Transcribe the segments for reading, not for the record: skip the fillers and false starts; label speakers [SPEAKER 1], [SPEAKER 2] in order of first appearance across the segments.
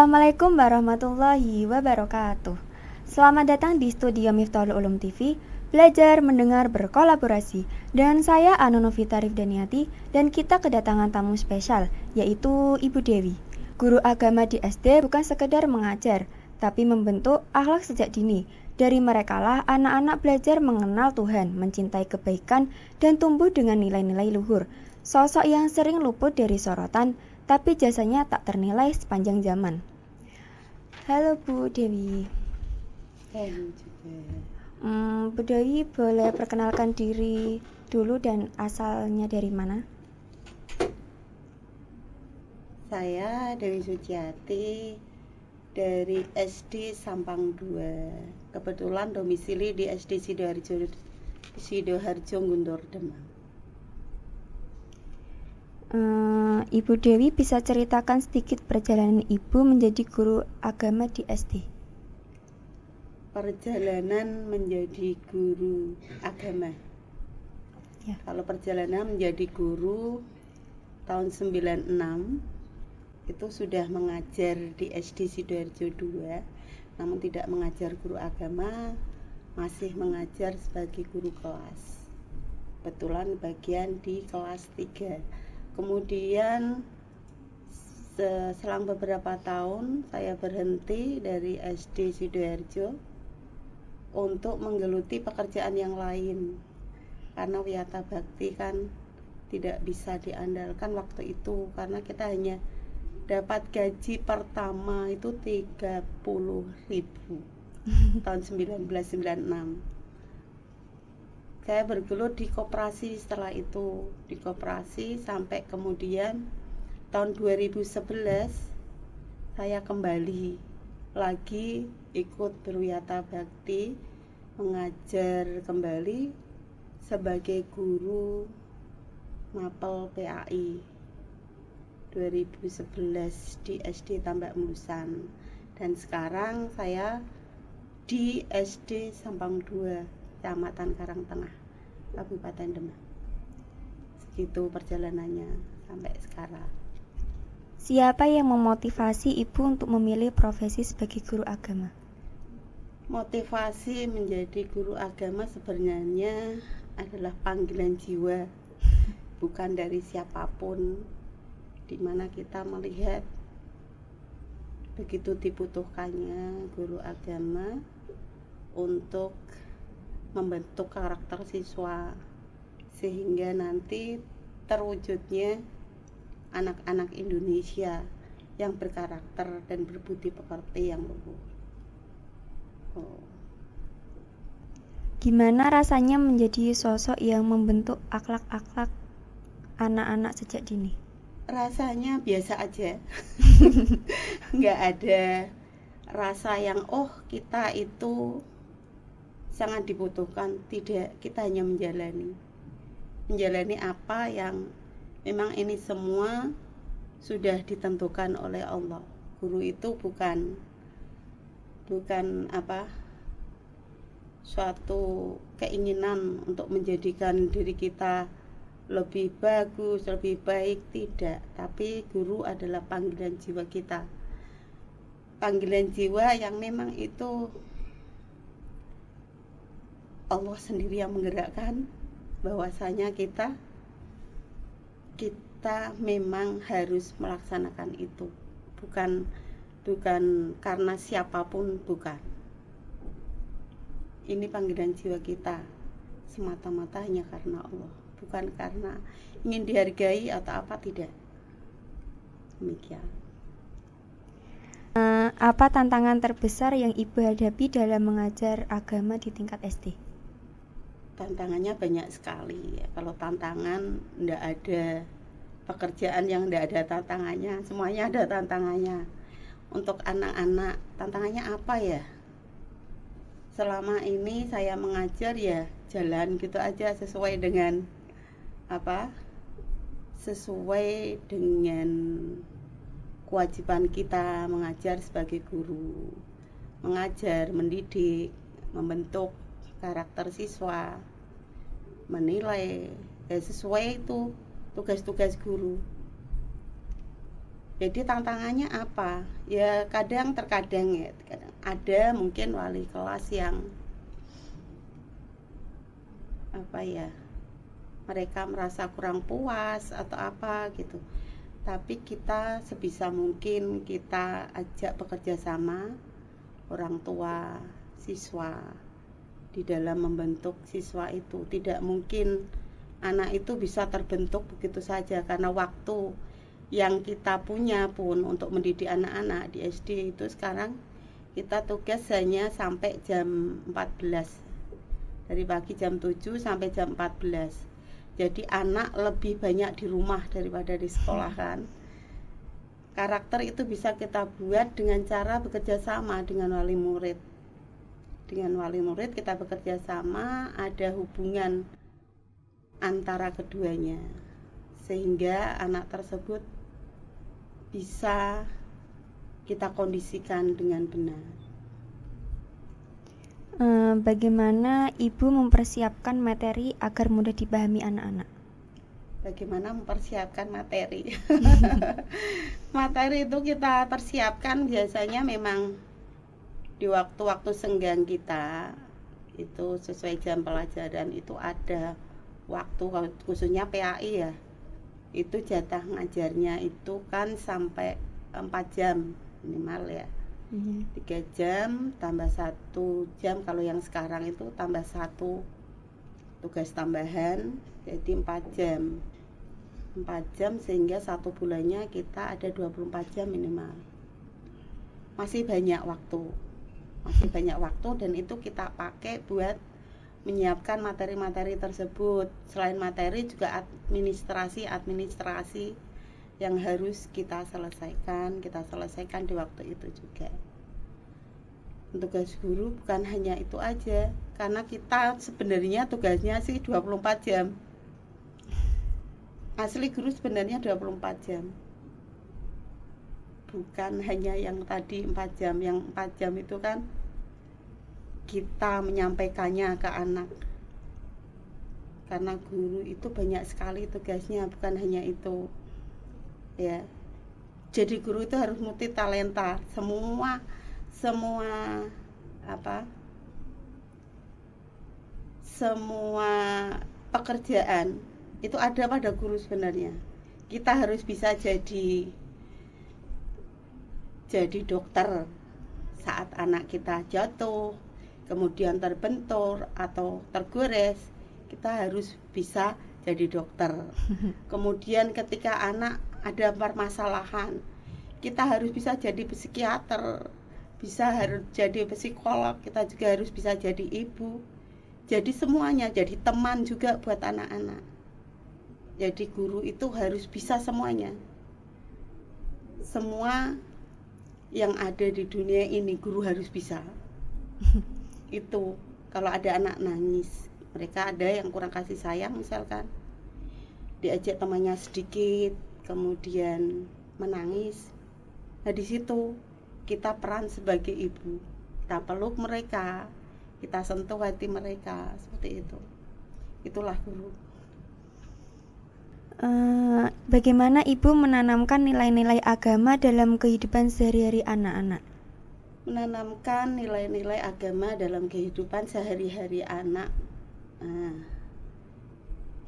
[SPEAKER 1] Assalamualaikum warahmatullahi wabarakatuh. Selamat datang di studio Miftahul Ulum TV, belajar, mendengar, berkolaborasi. Dan saya Anonovita Rifdaniati, dan kita kedatangan tamu spesial, yaitu Ibu Dewi. Guru agama di SD bukan sekedar mengajar, tapi membentuk akhlak sejak dini. Dari merekalah anak-anak belajar mengenal Tuhan, mencintai kebaikan, dan tumbuh dengan nilai-nilai luhur. Sosok yang sering luput dari sorotan, tapi jasanya tak ternilai sepanjang zaman. Halo Bu Dewi.
[SPEAKER 2] Halo juga.
[SPEAKER 1] Bu Dewi boleh perkenalkan diri dulu dan asalnya dari mana?
[SPEAKER 2] Saya Dewi Suciati dari SD Sampang 2. Kebetulan domisili di SD Sidoharjo Guntur Demang.
[SPEAKER 1] Ibu Dewi bisa ceritakan sedikit perjalanan Ibu menjadi guru agama di SD?
[SPEAKER 2] Perjalanan menjadi guru agama.
[SPEAKER 1] Ya.
[SPEAKER 2] Kalau perjalanan menjadi guru tahun 96 itu sudah mengajar di SD Sidoarjo 2, namun tidak mengajar guru agama, masih mengajar sebagai guru kelas. Kebetulan bagian di kelas 3. Kemudian selang beberapa tahun saya berhenti dari SD Sidoarjo untuk menggeluti pekerjaan yang lain, karena Wiyata Bakti kan tidak bisa diandalkan waktu itu, karena kita hanya dapat gaji pertama itu 30.000 tahun 1996. Saya bergelut di koperasi setelah itu, di koperasi sampai kemudian tahun 2011 saya kembali lagi ikut berwiyata bakti, mengajar kembali sebagai guru mapel PAI 2011 di SD Tambak Musan, dan sekarang saya di SD Sampang 2, Kecamatan Karangtengah, Kabupaten Demak. Segitu perjalanannya sampai sekarang.
[SPEAKER 1] Siapa yang memotivasi Ibu untuk memilih profesi sebagai guru agama?
[SPEAKER 2] Motivasi menjadi guru agama sebenarnya adalah panggilan jiwa, bukan dari siapapun, di mana kita melihat begitu dibutuhkannya guru agama untuk membentuk karakter siswa, sehingga nanti terwujudnya anak-anak Indonesia yang berkarakter dan berbudi pekerti yang luhur.
[SPEAKER 1] Gimana rasanya menjadi sosok yang membentuk akhlak-akhlak anak-anak sejak dini?
[SPEAKER 2] Rasanya biasa aja. Nggak ada rasa yang kita itu sangat dibutuhkan. Tidak, kita hanya menjalani apa yang memang ini semua sudah ditentukan oleh Allah. Guru itu bukan suatu keinginan untuk menjadikan diri kita lebih bagus, lebih baik, tidak. Tapi guru adalah panggilan jiwa kita, panggilan jiwa yang memang itu Allah sendiri yang menggerakkan, bahwasanya kita memang harus melaksanakan itu, bukan karena siapapun, bukan. Ini panggilan jiwa kita semata-mata hanya karena Allah, bukan karena ingin dihargai atau apa, tidak. Demikian.
[SPEAKER 1] Apa tantangan terbesar yang Ibu hadapi dalam mengajar agama di tingkat SD?
[SPEAKER 2] Tantangannya banyak sekali ya. Kalau tantangan, enggak ada pekerjaan yang enggak ada tantangannya, semuanya ada tantangannya. Untuk anak-anak, tantangannya apa ya? Selama ini saya mengajar ya jalan gitu aja, sesuai dengan kewajiban kita mengajar sebagai guru. Mengajar, mendidik, membentuk karakter siswa, menilai, sesuai itu tugas-tugas guru. Jadi tantangannya apa? Ya terkadang ya, kadang ada mungkin wali kelas yang apa ya, mereka merasa kurang puas atau apa gitu. Tapi kita sebisa mungkin kita ajak bekerja sama orang tua siswa di dalam membentuk siswa itu. Tidak mungkin anak itu bisa terbentuk begitu saja, karena waktu yang kita punya pun untuk mendidik anak-anak di SD itu sekarang kita tugas hanya sampai jam 14, dari pagi jam 7 sampai jam 14. Jadi anak lebih banyak di rumah daripada di sekolah kan. Karakter itu bisa kita buat dengan cara bekerja sama dengan wali murid. Dengan wali murid kita bekerja sama, ada hubungan antara keduanya, sehingga anak tersebut bisa kita kondisikan dengan benar.
[SPEAKER 1] Bagaimana Ibu mempersiapkan materi agar mudah dipahami anak-anak?
[SPEAKER 2] Bagaimana mempersiapkan materi? Materi itu kita persiapkan biasanya memang di waktu-waktu senggang kita, itu sesuai jam pelajaran itu ada waktu, khususnya PAI ya, itu jatah ngajarnya itu kan sampai 4 jam minimal ya. 3 jam tambah 1 jam, kalau yang sekarang itu tambah 1 tugas tambahan, jadi 4 jam 4 jam, sehingga 1 bulannya kita ada 24 jam minimal. Masih banyak waktu dan itu kita pakai buat menyiapkan materi-materi tersebut. Selain materi juga administrasi yang harus kita selesaikan di waktu itu juga. Tugas guru bukan hanya itu aja, karena kita sebenarnya tugasnya sih 24 jam. Asli guru sebenarnya 24 jam. Bukan hanya yang tadi 4 jam. Yang 4 jam itu kan kita menyampaikannya ke anak. Karena guru itu banyak sekali tugasnya, bukan hanya itu. Ya. Jadi guru itu harus multi talenta. Semua pekerjaan itu ada pada guru sebenarnya. Kita harus bisa jadi dokter saat anak kita jatuh, kemudian terbentur atau tergores, kita harus bisa jadi dokter. Kemudian ketika anak ada permasalahan, kita harus bisa jadi psikiater, harus jadi psikolog, kita juga harus bisa jadi ibu, jadi semuanya, jadi teman juga buat anak-anak. Jadi guru itu harus bisa semuanya. Semua yang ada di dunia ini guru harus bisa. Itu kalau ada anak nangis, mereka ada yang kurang kasih sayang misalkan, diajak temannya sedikit kemudian menangis, nah di situ kita peran sebagai ibu, kita peluk mereka, kita sentuh hati mereka, seperti itu. Itulah guru.
[SPEAKER 1] Bagaimana Ibu menanamkan nilai-nilai agama dalam kehidupan sehari-hari anak-anak?
[SPEAKER 2] Menanamkan nilai-nilai agama dalam kehidupan sehari-hari anak,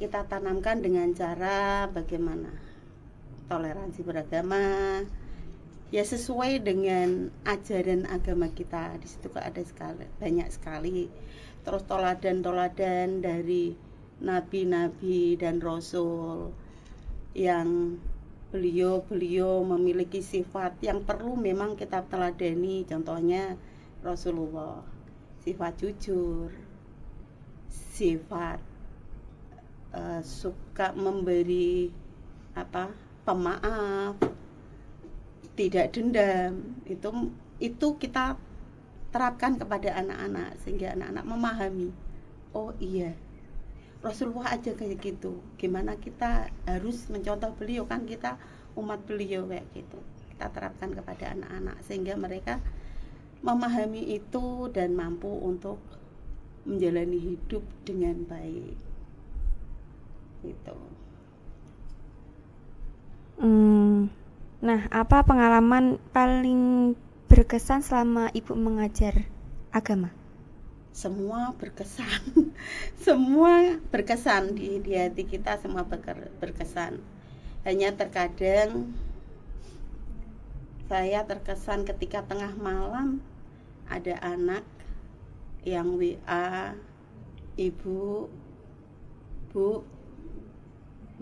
[SPEAKER 2] kita tanamkan dengan cara bagaimana? Toleransi beragama, ya sesuai dengan ajaran agama kita. Di situ ada banyak sekali. Terus toladan dari nabi-nabi dan rasul yang beliau memiliki sifat yang perlu memang kita teladani. Contohnya Rasulullah, sifat jujur, sifat suka memberi pemaaf, tidak dendam. Itu kita terapkan kepada anak-anak sehingga anak-anak memahami, oh iya, Rasulullah aja kayak gitu, gimana kita harus mencontoh beliau, kan kita umat beliau kayak gitu. Kita terapkan kepada anak-anak sehingga mereka memahami itu dan mampu untuk menjalani hidup dengan baik. Gitu.
[SPEAKER 1] Nah, apa pengalaman paling berkesan selama Ibu mengajar agama?
[SPEAKER 2] Semua berkesan. Semua berkesan di hati kita, semua berkesan. Hanya terkadang saya terkesan ketika tengah malam ada anak yang WA, "Ibu, Bu,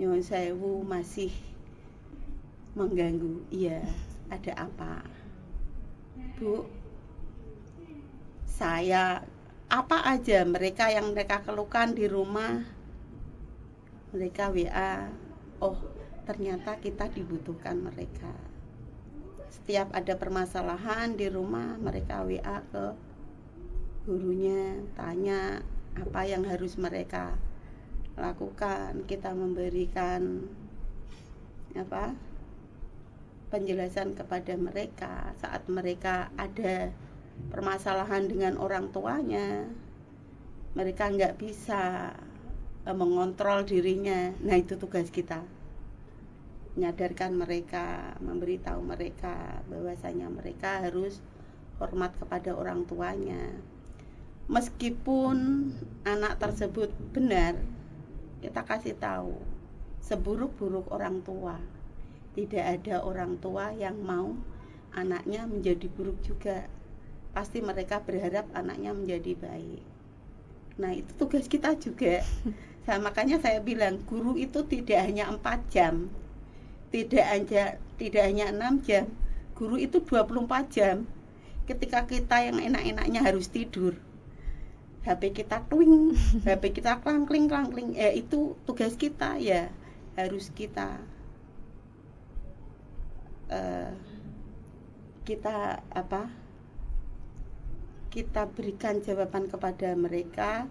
[SPEAKER 2] nyuwun sewu, masih mengganggu." Iya, ada apa? Bu, saya apa aja mereka yang mereka keluhkan di rumah, mereka WA. Oh, ternyata kita dibutuhkan mereka. Setiap ada permasalahan di rumah, mereka WA ke gurunya, tanya apa yang harus mereka lakukan. Kita memberikan penjelasan kepada mereka saat mereka ada permasalahan dengan orang tuanya, mereka nggak bisa mengontrol dirinya. Nah, itu tugas kita, menyadarkan mereka, memberitahu mereka bahwasanya mereka harus hormat kepada orang tuanya. Meskipun anak tersebut benar, kita kasih tahu, seburuk-buruk orang tua, tidak ada orang tua yang mau anaknya menjadi buruk juga. Pasti mereka berharap anaknya menjadi baik. Nah, itu tugas kita juga. Makanya saya bilang, guru itu tidak hanya 4 jam, tidak hanya 6 jam. Guru itu 24 jam. Ketika kita yang enak-enaknya harus tidur, HP kita kling, HP kita klangkling, itu tugas kita ya, harus kita kita berikan jawaban kepada mereka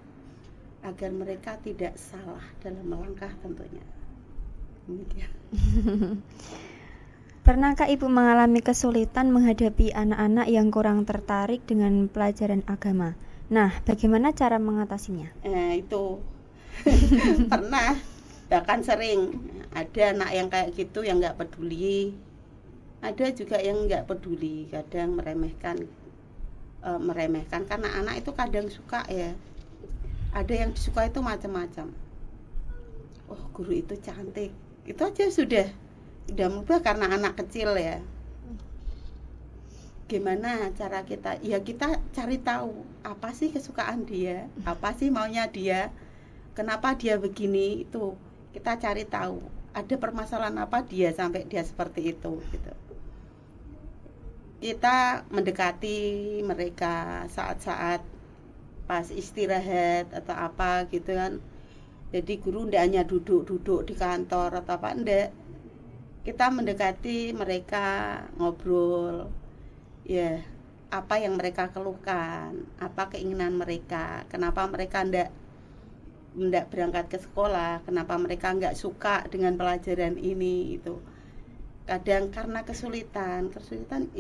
[SPEAKER 2] agar mereka tidak salah dalam melangkah tentunya. Demikian.
[SPEAKER 1] Pernahkah Ibu mengalami kesulitan menghadapi anak-anak yang kurang tertarik dengan pelajaran agama? Nah, bagaimana cara mengatasinya?
[SPEAKER 2] Itu pernah, bahkan sering ada anak yang kayak gitu yang nggak peduli. Ada juga yang nggak peduli, kadang meremehkan karena anak itu kadang suka ya, ada yang disuka itu macam-macam. Oh, guru itu cantik, itu aja sudah mudah karena anak kecil ya. Gimana cara kita? Ya kita cari tahu apa sih kesukaan dia, apa sih maunya dia, kenapa dia begini, itu kita cari tahu. Ada permasalahan apa dia sampai dia seperti itu gitu. Kita mendekati mereka saat-saat pas istirahat atau apa gitu kan. Jadi guru tidak hanya duduk-duduk di kantor atau apa, enggak. Kita mendekati mereka, ngobrol ya, apa yang mereka keluhkan, apa keinginan mereka, kenapa mereka enggak berangkat ke sekolah, kenapa mereka enggak suka dengan pelajaran ini, itu kadang karena kesulitan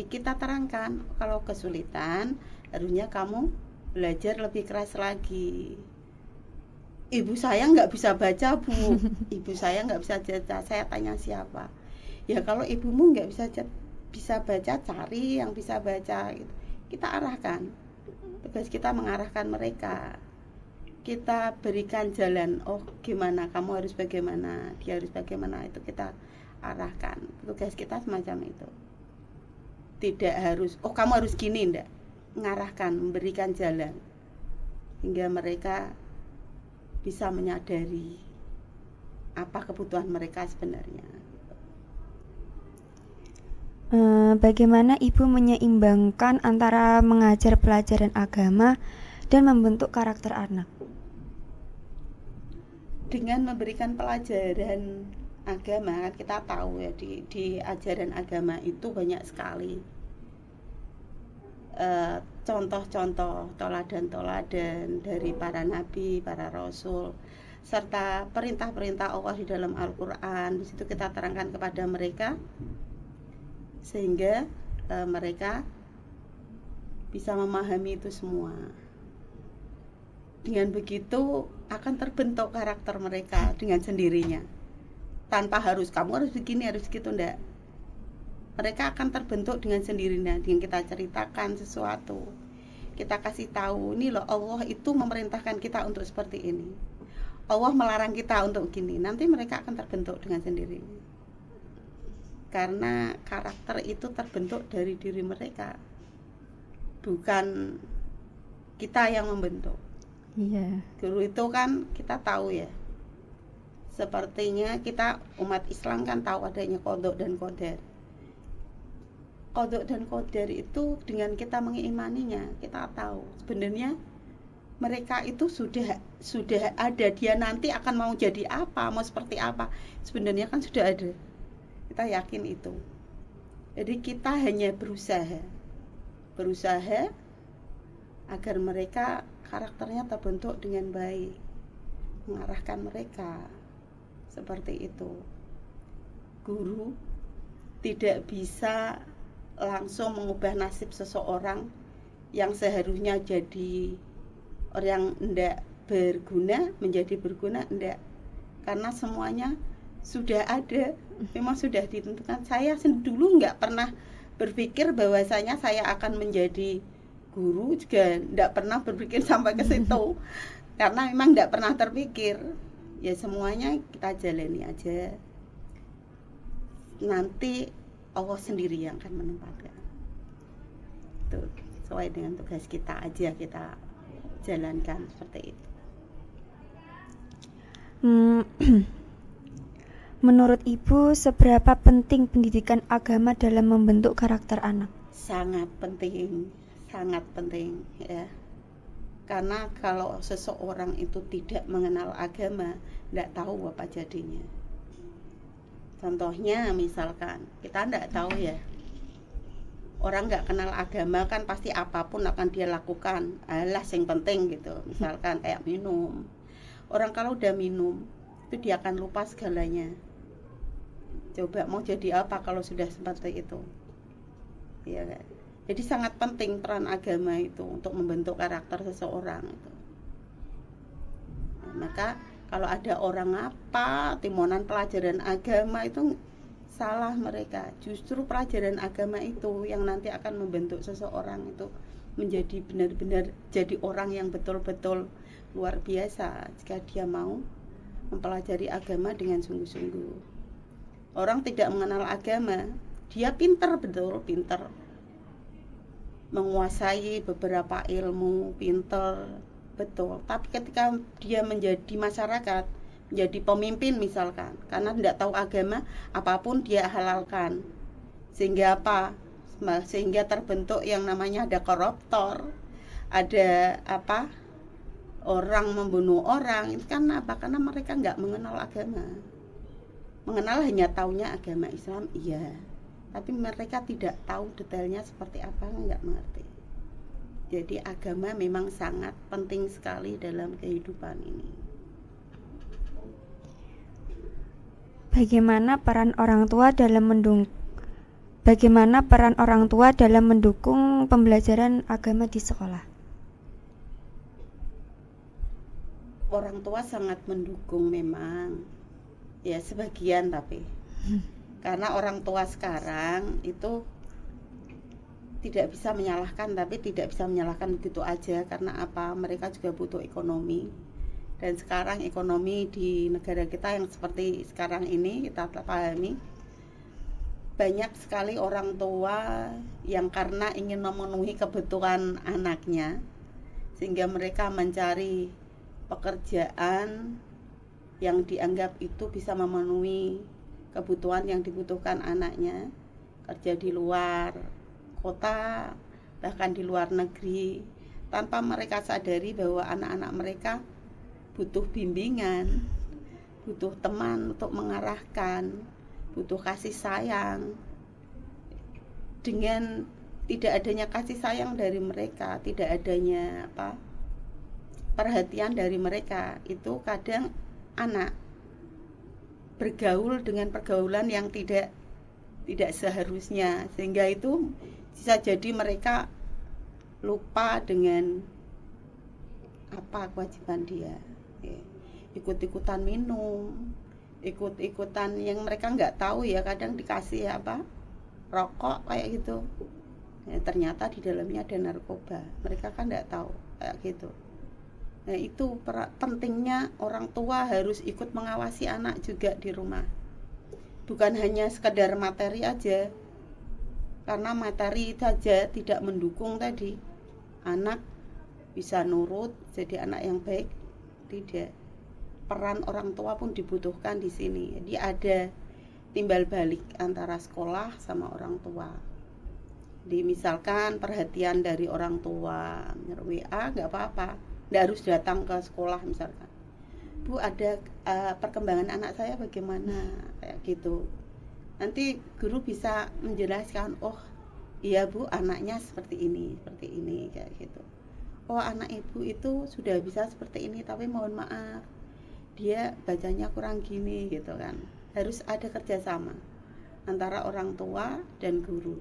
[SPEAKER 2] kita terangkan, kalau kesulitan harusnya kamu belajar lebih keras lagi. Ibu saya nggak bisa baca, Bu. Ibu saya nggak bisa baca. Saya tanya siapa? Ya kalau ibumu nggak bisa baca, cari yang bisa baca gitu. Kita arahkan, tugas kita mengarahkan mereka, kita berikan jalan. Oh, gimana, kamu harus bagaimana, dia harus bagaimana, itu kita arahkan. Tugas kita semacam itu. Tidak harus, oh kamu harus gini, enggak. Mengarahkan, memberikan jalan hingga mereka bisa menyadari apa kebutuhan mereka sebenarnya.
[SPEAKER 1] Bagaimana Ibu menyeimbangkan antara mengajar pelajaran agama dan membentuk karakter anak?
[SPEAKER 2] Dengan memberikan pelajaran agama, kan kita tahu ya, di ajaran agama itu banyak sekali contoh-contoh, toladan-toladan dari para nabi, para rasul, serta perintah-perintah Allah di dalam Al-Quran. Di situ kita terangkan kepada mereka sehingga mereka bisa memahami itu semua. Dengan begitu akan terbentuk karakter mereka dengan sendirinya, tanpa harus kamu harus begini, harus gitu, enggak. mereka akan terbentuk dengan sendirinya. Dengan kita ceritakan sesuatu, kita kasih tahu, ini loh Allah itu memerintahkan kita untuk seperti ini, Allah melarang kita untuk gini, nanti mereka akan terbentuk dengan sendirinya. Karena karakter itu terbentuk dari diri mereka, bukan kita yang membentuk.
[SPEAKER 1] Iya.
[SPEAKER 2] Guru itu kan kita tahu ya, sepertinya kita umat Islam kan tahu adanya qadha dan qadar. Qadha dan qadar itu dengan kita mengimaninya, kita tahu sebenarnya mereka itu sudah ada, dia nanti akan mau jadi apa, mau seperti apa, sebenarnya kan sudah ada. Kita yakin itu. Jadi kita hanya berusaha agar mereka karakternya terbentuk dengan baik, mengarahkan mereka seperti itu. Guru tidak bisa langsung mengubah nasib seseorang yang seharusnya jadi orang yang tidak berguna menjadi berguna, enggak. Karena semuanya sudah ada, memang sudah ditentukan. Saya dulu nggak pernah berpikir bahwasanya saya akan menjadi guru, juga nggak pernah berpikir sampai ke situ. Karena memang nggak pernah terpikir. Ya semuanya kita jalani aja. Nanti Allah sendiri yang akan menempatkan. Itu sesuai dengan tugas kita aja, kita jalankan seperti itu.
[SPEAKER 1] Menurut Ibu, seberapa penting pendidikan agama dalam membentuk karakter anak?
[SPEAKER 2] Sangat penting ya. Karena kalau seseorang itu tidak mengenal agama, tidak tahu apa jadinya. Contohnya misalkan, kita tidak tahu ya, orang nggak kenal agama kan pasti apapun akan dia lakukan, alah yang penting gitu. Misalkan kayak minum, orang kalau udah minum itu dia akan lupa segalanya. Coba mau jadi apa kalau sudah seperti itu, ya kan? Jadi sangat penting peran agama itu untuk membentuk karakter seseorang itu. Nah, maka kalau ada orang apa timonan pelajaran agama itu salah mereka. Justru pelajaran agama itu yang nanti akan membentuk seseorang itu menjadi benar-benar jadi orang yang betul-betul luar biasa jika dia mau mempelajari agama dengan sungguh-sungguh. Orang tidak mengenal agama, dia pintar, betul pintar, menguasai beberapa ilmu, pintar, betul. Tapi ketika dia menjadi masyarakat, menjadi pemimpin misalkan, karena tidak tahu agama, apapun dia halalkan. Sehingga apa? Sehingga terbentuk yang namanya ada koruptor, ada apa? Orang membunuh orang. Itu kan apa? Karena mereka nggak mengenal agama. Mengenal hanya taunya agama Islam, iya. Tapi mereka tidak tahu detailnya seperti apa, nggak mengerti. Jadi agama memang sangat penting sekali dalam kehidupan ini.
[SPEAKER 1] Bagaimana peran orang tua dalam mendukung pembelajaran agama di sekolah?
[SPEAKER 2] Orang tua sangat mendukung memang. Ya sebagian tapi. Karena orang tua sekarang itu tidak bisa menyalahkan, tapi tidak bisa menyalahkan begitu aja. Karena apa? Mereka juga butuh ekonomi. Dan sekarang ekonomi di negara kita yang seperti sekarang ini kita pahami, banyak sekali orang tua yang karena ingin memenuhi kebutuhan anaknya, sehingga mereka mencari pekerjaan yang dianggap itu bisa memenuhi kebutuhan yang dibutuhkan anaknya, kerja di luar kota, bahkan di luar negeri, tanpa mereka sadari bahwa anak-anak mereka butuh bimbingan, butuh teman untuk mengarahkan, butuh kasih sayang. Dengan tidak adanya kasih sayang dari mereka, tidak adanya perhatian dari mereka, itu kadang anak bergaul dengan pergaulan yang tidak seharusnya, sehingga itu bisa jadi mereka lupa dengan apa kewajiban dia. Ikut-ikutan minum, ikut-ikutan yang mereka nggak tahu ya, kadang dikasih rokok kayak gitu. Ya, ternyata di dalamnya ada narkoba. Mereka kan nggak tahu kayak gitu. Nah itu pentingnya orang tua harus ikut mengawasi anak juga di rumah. Bukan hanya sekedar materi aja, karena materi saja tidak mendukung tadi anak bisa nurut jadi anak yang baik. Tidak, peran orang tua pun dibutuhkan di sini. Jadi ada timbal balik antara sekolah sama orang tua. Jadi misalkan perhatian dari orang tua, WA nggak apa-apa, nggak harus datang ke sekolah misalkan. Bu, ada perkembangan anak saya bagaimana, kayak gitu. Nanti guru bisa menjelaskan, oh iya Bu, anaknya seperti ini, kayak gitu. Oh, anak ibu itu sudah bisa seperti ini, tapi mohon maaf, dia bacanya kurang gini, gitu kan. Harus ada kerjasama antara orang tua dan guru.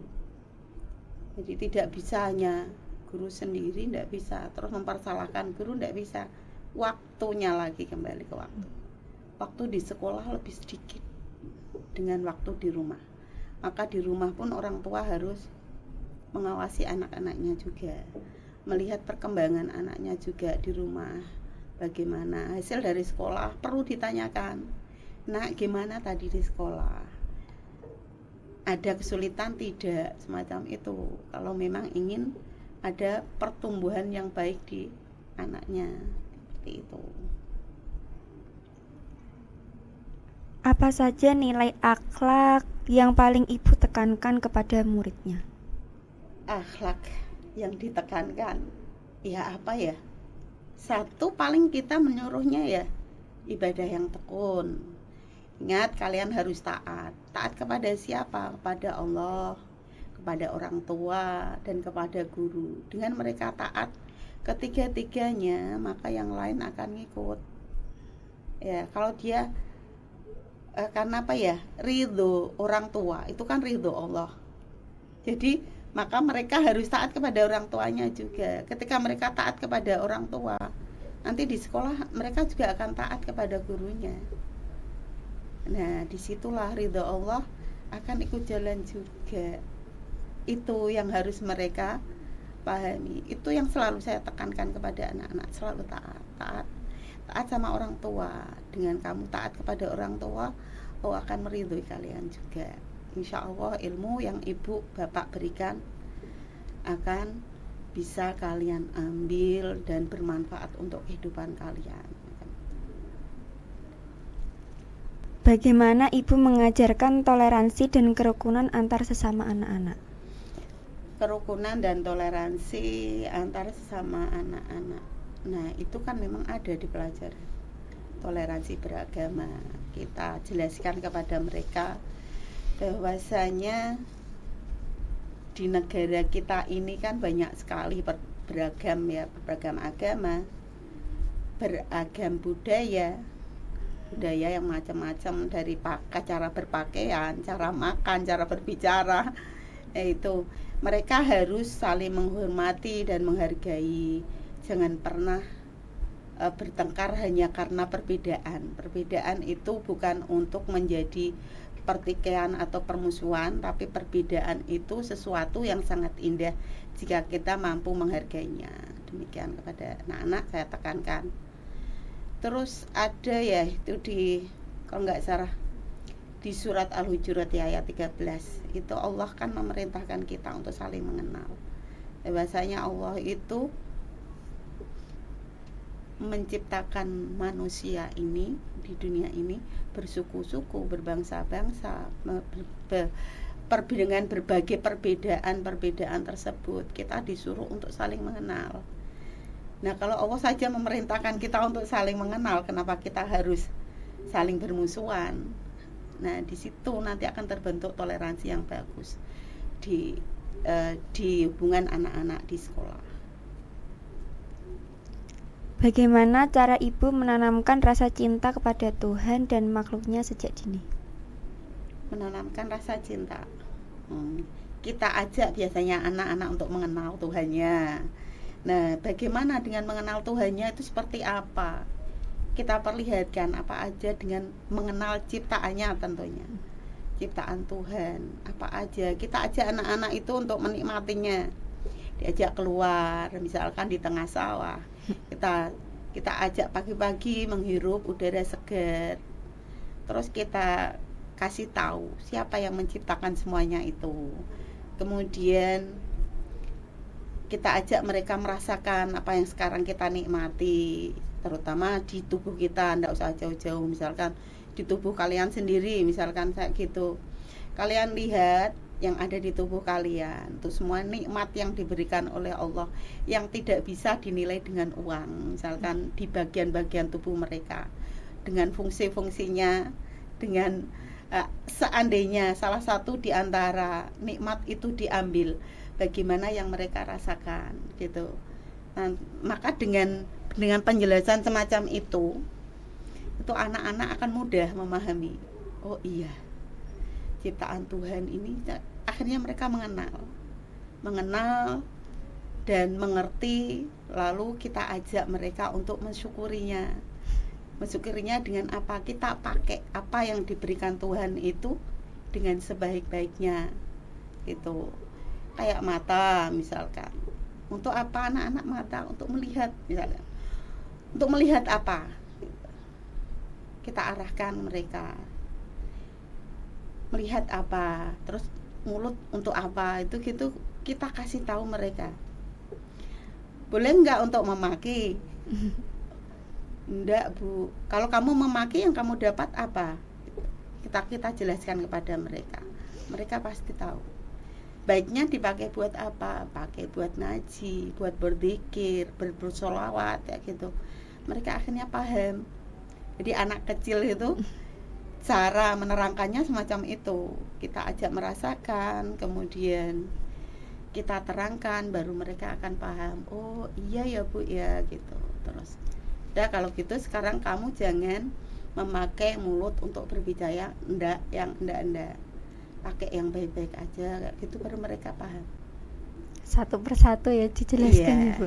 [SPEAKER 2] Jadi tidak bisa hanya guru sendiri, tidak bisa. Terus mempersalahkan guru, tidak bisa. Waktunya lagi kembali ke waktu. Waktu di sekolah lebih sedikit dengan waktu di rumah. Maka di rumah pun orang tua harus mengawasi anak-anaknya juga, melihat perkembangan anaknya juga di rumah. Bagaimana hasil dari sekolah, perlu ditanyakan. Nak, gimana tadi di sekolah? Ada kesulitan tidak, semacam itu. Kalau memang ingin ada pertumbuhan yang baik di anaknya, seperti itu.
[SPEAKER 1] Apa saja nilai akhlak yang paling ibu tekankan kepada muridnya?
[SPEAKER 2] Akhlak yang ditekankan, ya apa ya? Satu, paling kita menyuruhnya ya ibadah yang tekun. Ingat, kalian harus taat. Taat kepada siapa? Kepada Allah, kepada orang tua, dan kepada guru. Dengan mereka taat ketiga-tiganya, maka yang lain akan ngikut. Ya, kalau dia karena apa ya? Ridho orang tua, itu kan ridho Allah. Jadi, maka mereka harus taat kepada orang tuanya juga. Ketika mereka taat kepada orang tua, nanti di sekolah mereka juga akan taat kepada gurunya. Nah, disitulah ridho Allah akan ikut jalan juga. Itu yang harus mereka pahami. Itu yang selalu saya tekankan kepada anak-anak, selalu taat sama orang tua. Dengan kamu taat kepada orang tua, Allah akan meridhoi kalian juga. Insya Allah ilmu yang ibu bapak berikan akan bisa kalian ambil dan bermanfaat untuk kehidupan kalian.
[SPEAKER 1] Bagaimana ibu mengajarkan toleransi dan kerukunan antar sesama anak-anak?
[SPEAKER 2] Kerukunan dan toleransi antar sesama anak-anak. Nah, itu kan memang ada di pelajaran. Toleransi beragama. Kita jelaskan kepada mereka bahwasanya di negara kita ini kan banyak sekali beragam agama, beragam budaya yang macam-macam, dari cara berpakaian, cara makan, cara berbicara. Itu mereka harus saling menghormati dan menghargai. Jangan pernah bertengkar hanya karena perbedaan. Perbedaan itu bukan untuk menjadi pertikaian atau permusuhan, tapi perbedaan itu sesuatu yang sangat indah jika kita mampu menghargainya. Demikian kepada anak-anak saya tekankan. Terus ada ya itu kalau nggak salah di surat Al-Hujurat ayat 13, itu Allah kan memerintahkan kita untuk saling mengenal. Bahwasanya Allah itu menciptakan manusia ini di dunia ini bersuku-suku, berbangsa-bangsa, dengan berbagai perbedaan tersebut kita disuruh untuk saling mengenal. Nah, kalau Allah saja memerintahkan kita untuk saling mengenal, kenapa kita harus saling bermusuhan? Nah, di situ nanti akan terbentuk toleransi yang bagus di hubungan anak-anak di sekolah.
[SPEAKER 1] Bagaimana cara ibu menanamkan rasa cinta kepada Tuhan dan makhluknya sejak dini?
[SPEAKER 2] Menanamkan rasa cinta. Kita ajak biasanya anak-anak untuk mengenal Tuhannya. Nah, bagaimana dengan mengenal Tuhannya itu seperti apa? Kita perlihatkan apa aja dengan mengenal ciptaannya tentunya. ciptaan Tuhan. Apa aja kita ajak anak-anak itu untuk menikmatinya, diajak keluar misalkan di tengah sawah, kita ajak pagi-pagi menghirup udara segar, terus kita kasih tahu siapa yang menciptakan semuanya itu. Kemudian kita ajak mereka merasakan apa yang sekarang kita nikmati, terutama di tubuh kita, enggak usah jauh-jauh, misalkan di tubuh kalian sendiri, misalkan kayak gitu. Kalian lihat yang ada di tubuh kalian, itu semua nikmat yang diberikan oleh Allah yang tidak bisa dinilai dengan uang, misalkan di bagian-bagian tubuh mereka, dengan fungsi-fungsinya, dengan seandainya salah satu di antara nikmat itu diambil, bagaimana yang mereka rasakan gitu. Nah, maka dengan penjelasan semacam itu anak-anak akan mudah memahami. Oh iya, ciptaan Tuhan ini, akhirnya mereka mengenal dan mengerti, lalu kita ajak mereka untuk mensyukurinya dengan apa, kita pakai apa yang diberikan Tuhan itu dengan sebaik-baiknya itu. Kayak mata misalkan, untuk apa anak-anak mata? Untuk melihat misalnya, untuk melihat apa, kita arahkan mereka melihat apa, terus mulut untuk apa, itu gitu kita kasih tahu mereka. Boleh enggak untuk memaki? Enggak Bu, kalau kamu memaki yang kamu dapat apa, kita jelaskan kepada mereka, mereka pasti tahu. Baiknya dipakai buat apa? Pakai buat ngaji, buat berzikir, bersolawat ya gitu. Mereka akhirnya paham. Jadi anak kecil itu cara menerangkannya semacam itu. Kita ajak merasakan, kemudian kita terangkan, baru mereka akan paham. Oh iya ya Bu ya gitu. Terus ya kalau gitu sekarang kamu jangan memakai mulut untuk berbicara enggak. Pakai yang baik-baik aja gitu, baru mereka paham.
[SPEAKER 1] Satu persatu ya dijelaskan, Ibu.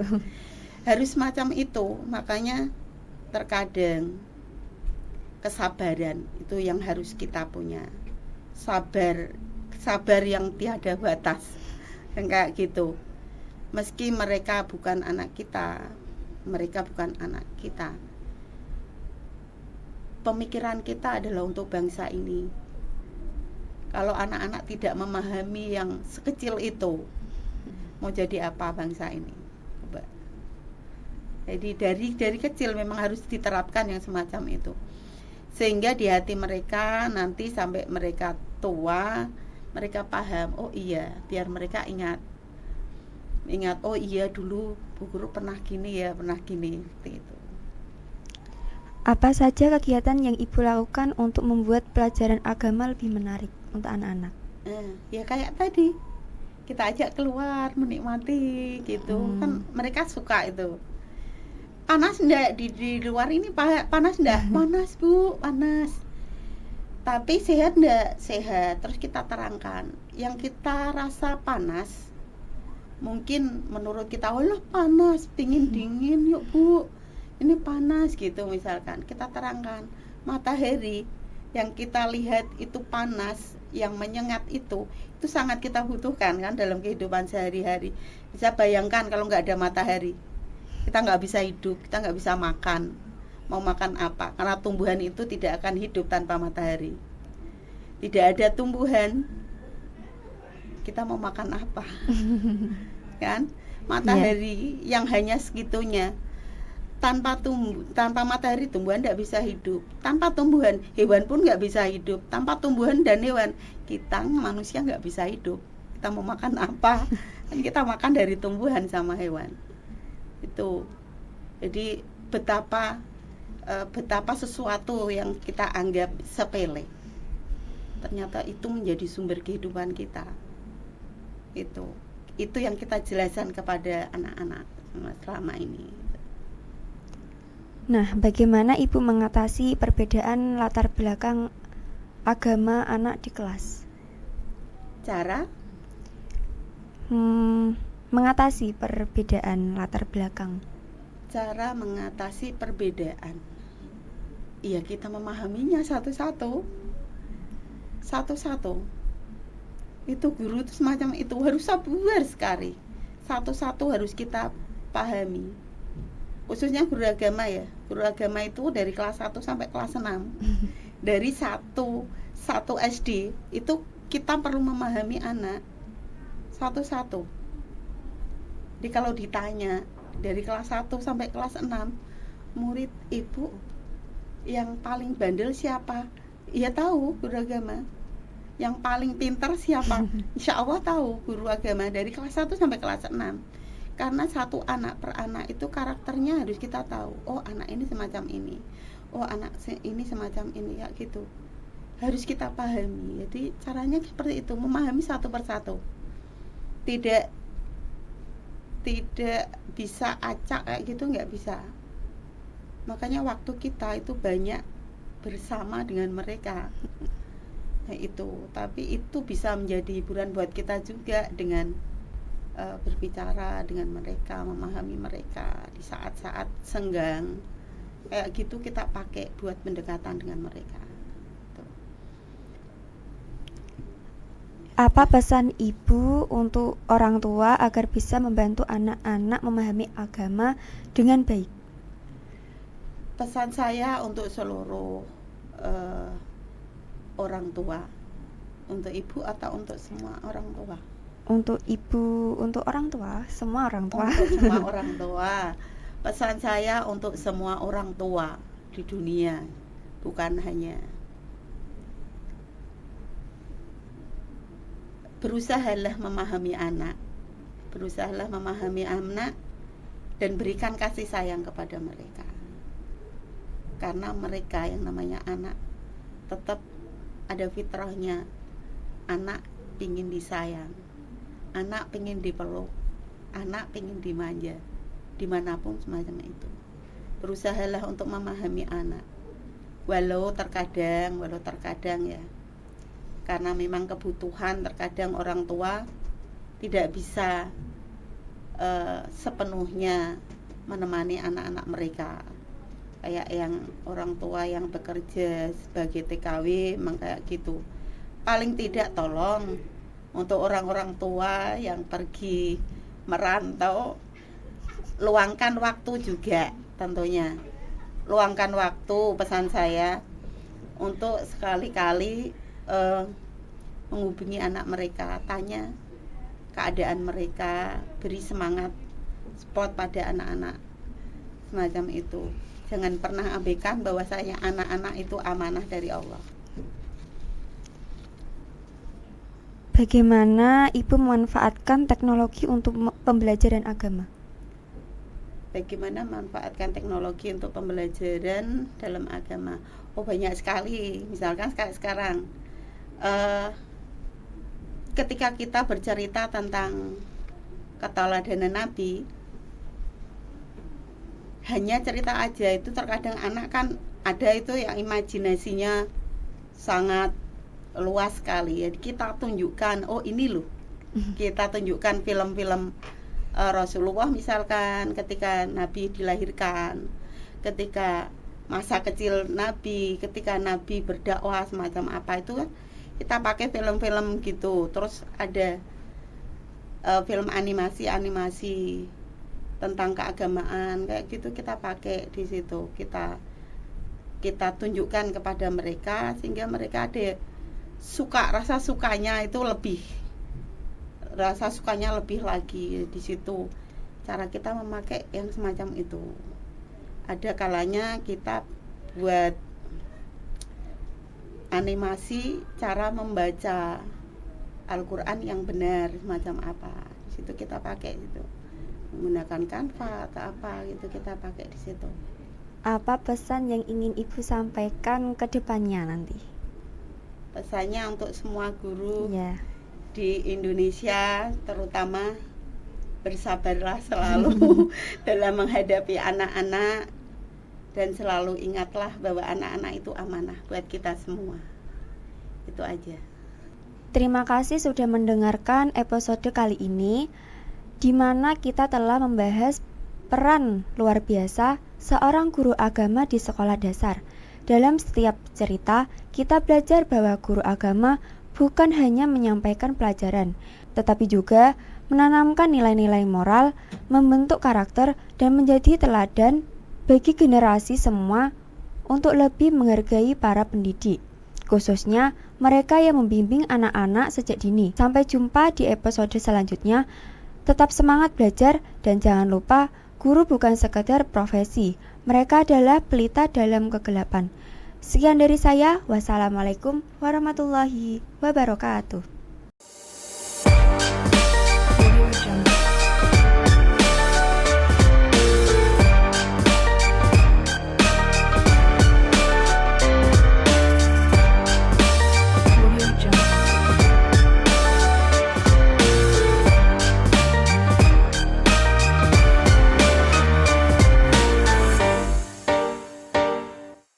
[SPEAKER 2] Harus macam itu. Makanya terkadang kesabaran itu yang harus kita punya. Sabar yang tiada batas. Yang kayak gitu. Meski mereka bukan anak kita, pemikiran kita adalah untuk bangsa ini. Kalau anak-anak tidak memahami yang sekecil itu, mau jadi apa bangsa ini? Coba. Jadi dari kecil memang harus diterapkan yang semacam itu, sehingga di hati mereka nanti sampai mereka tua, mereka paham. Oh iya, biar mereka ingat. Oh iya, dulu Bu Guru pernah gini seperti itu.
[SPEAKER 1] Apa saja kegiatan yang Ibu lakukan untuk membuat pelajaran agama lebih menarik untuk anak-anak?
[SPEAKER 2] Ya kayak tadi, kita ajak keluar menikmati gitu. Kan mereka suka itu. Panas enggak di luar ini, panas enggak? Panas Bu, panas. Tapi sehat enggak? Sehat. Terus kita terangkan. Yang kita rasa panas, mungkin menurut kita, oh panas, pingin dingin yuk Bu, ini panas gitu. Misalkan kita terangkan, matahari yang kita lihat itu panas, yang menyengat itu sangat kita butuhkan kan dalam kehidupan sehari-hari. Bisa bayangkan kalau nggak ada matahari, kita nggak bisa hidup, kita nggak bisa makan. Mau makan apa? Karena tumbuhan itu tidak akan hidup tanpa matahari. Tidak ada tumbuhan, kita mau makan apa? Kan? Matahari yang hanya segitunya. Tanpa matahari tumbuhan tidak bisa hidup. Tanpa tumbuhan hewan pun nggak bisa hidup. Tanpa tumbuhan dan hewan, kita manusia nggak bisa hidup. Kita mau makan apa? Kan kita makan dari tumbuhan sama hewan. Itu. Jadi betapa sesuatu yang kita anggap sepele, ternyata itu menjadi sumber kehidupan kita. Itu yang kita jelaskan kepada anak-anak selama ini.
[SPEAKER 1] Nah, bagaimana Ibu mengatasi perbedaan latar belakang agama anak di kelas?
[SPEAKER 2] Cara?
[SPEAKER 1] Mengatasi perbedaan latar belakang.
[SPEAKER 2] Cara mengatasi perbedaan. Iya, kita memahaminya satu-satu. satu-satu. Itu guru itu semacam itu harus sabar sekali. Satu-satu harus kita pahami. Khususnya guru agama ya. Guru agama itu dari kelas 1 sampai kelas 6. Dari satu SD itu kita perlu memahami anak satu-satu. Jadi kalau ditanya dari kelas 1 sampai kelas 6, murid ibu yang paling bandel siapa? Ya tahu guru agama. Yang paling pintar siapa? Insya Allah tahu guru agama dari kelas 1 sampai kelas 6. Karena satu anak per anak itu karakternya harus kita tahu. Oh, anak ini semacam ini. Oh, anak ini semacam ini, ya gitu. Harus kita pahami. Jadi caranya seperti itu, memahami satu persatu. Tidak bisa acak kayak gitu, nggak bisa. Makanya waktu kita itu banyak bersama dengan mereka. Nah, itu. Tapi itu bisa menjadi hiburan buat kita juga dengan berbicara dengan mereka, memahami mereka di saat-saat senggang. Kayak gitu kita pakai buat pendekatan dengan mereka. Tuh.
[SPEAKER 1] Apa pesan Ibu untuk orang tua agar bisa membantu anak-anak memahami agama dengan baik?
[SPEAKER 2] Pesan saya untuk seluruh orang tua, untuk ibu atau untuk semua orang tua?
[SPEAKER 1] Untuk Ibu, untuk orang tua, semua orang tua.
[SPEAKER 2] Untuk semua orang tua. Pesan saya untuk semua orang tua di dunia, bukan hanya. Berusahalah memahami anak. Berusahalah memahami anak dan berikan kasih sayang kepada mereka. Karena mereka yang namanya anak tetap ada fitrahnya. Anak ingin disayang, anak pengen dipeluk, anak pengen dimanja, dimanapun semacam itu. Berusahalah untuk memahami anak, walau terkadang ya, karena memang kebutuhan terkadang orang tua tidak bisa sepenuhnya menemani anak-anak mereka. Kayak yang orang tua yang bekerja sebagai TKW, memang kayak gitu. Paling tidak tolong untuk orang-orang tua yang pergi merantau, luangkan waktu juga tentunya. Luangkan waktu, pesan saya, untuk sekali-kali menghubungi anak mereka, tanya keadaan mereka, beri semangat, support pada anak-anak semacam itu. Jangan pernah abaikan bahwasanya anak-anak itu amanah dari Allah.
[SPEAKER 1] Bagaimana Ibu memanfaatkan teknologi untuk pembelajaran agama?
[SPEAKER 2] Bagaimana memanfaatkan teknologi untuk pembelajaran dalam agama? Oh, banyak sekali. Misalkan sekarang ketika kita bercerita tentang keteladanan Nabi, hanya cerita aja itu terkadang anak kan ada itu yang imajinasinya sangat luas sekali. Jadi kita tunjukkan, oh ini loh, kita tunjukkan film-film Rasulullah misalkan ketika Nabi dilahirkan, ketika masa kecil Nabi, ketika Nabi berdakwah semacam apa itu kan kita pakai film-film gitu. Terus ada film animasi tentang keagamaan kayak gitu, kita pakai di situ, kita tunjukkan kepada mereka sehingga mereka ada rasa sukanya lebih lagi di situ. Cara kita memakai yang semacam itu. Ada kalanya kita buat animasi cara membaca Al-Quran yang benar semacam apa. Di situ kita pakai itu. Menggunakan Canva atau apa gitu, kita pakai di situ.
[SPEAKER 1] Apa pesan yang ingin Ibu sampaikan ke depannya nanti?
[SPEAKER 2] Pesannya untuk semua guru di Indonesia, terutama bersabarlah selalu dalam menghadapi anak-anak, dan selalu ingatlah bahwa anak-anak itu amanah buat kita semua. Itu aja.
[SPEAKER 1] Terima kasih sudah mendengarkan episode kali ini, di mana kita telah membahas peran luar biasa seorang guru agama di sekolah dasar. Dalam setiap cerita, kita belajar bahwa guru agama bukan hanya menyampaikan pelajaran, tetapi juga menanamkan nilai-nilai moral, membentuk karakter, dan menjadi teladan bagi generasi semua untuk lebih menghargai para pendidik, khususnya mereka yang membimbing anak-anak sejak dini. Sampai jumpa di episode selanjutnya. Tetap semangat belajar dan jangan lupa, guru bukan sekedar profesi, mereka adalah pelita dalam kegelapan. Sekian dari saya, wassalamualaikum warahmatullahi wabarakatuh.